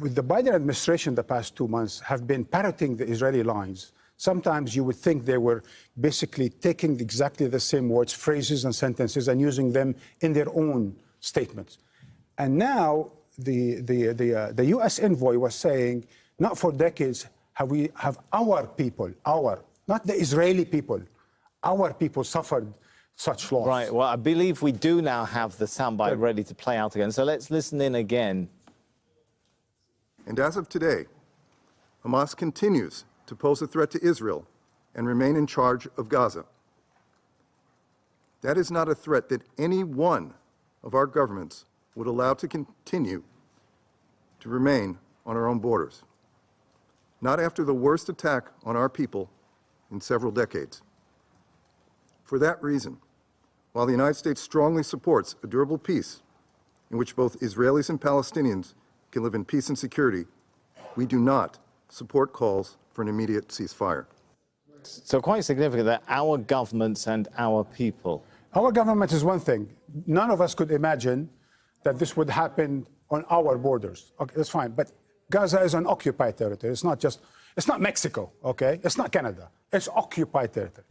with the Biden administration the past 2 months have been parroting the Israeli lines. Sometimes you would think they were basically taking exactly the same words, phrases, and sentences and using them in their own statements. And now the U.S. envoy was saying, not for decades have our people, not the Israeli people, our people suffered such loss. Right. Well, I believe we do now have the soundbite ready to play out again. So let's listen in again. And as of today, Hamas continues to pose a threat to Israel and remain in charge of Gaza. That is not a threat that any one of our governments would allow to continue to remain on our own borders. Not after the worst attack on our people in several decades. For that reason, while the United States strongly supports a durable peace in which both Israelis and Palestinians can live in peace and security, we do not support calls for an immediate ceasefire. So quite significant that our governments and our people. Our government is one thing. None of us could imagine that this would happen on our borders. Okay, that's fine. But Gaza is an occupied territory. It's not Mexico, okay? It's not Canada. It's occupied territory.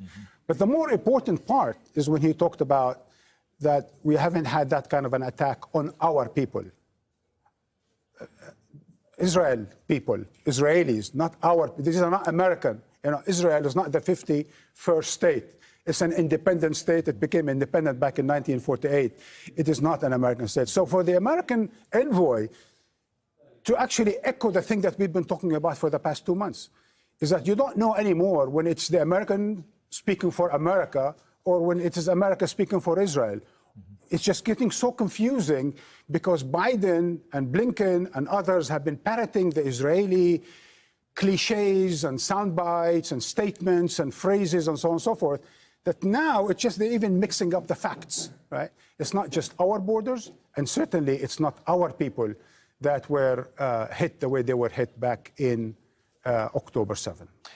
But the more important part is when he talked about that we haven't had that kind of an attack on our people. Israel people, Israelis, not our, these are not American. You know, Israel is not the 51st state. It's an independent state. It became independent back in 1948. It is not an American state. So for the American envoy to actually echo the thing that we've been talking about for the past 2 months is that you don't know anymore when it's the American speaking for America or when it is America speaking for Israel. It's just getting so confusing because Biden and Blinken and others have been parroting the Israeli cliches and sound bites and statements and phrases and so on and so forth, that now it's just they're even mixing up the facts, right? It's not just our borders, and certainly it's not our people that were hit the way they were hit back in October 7.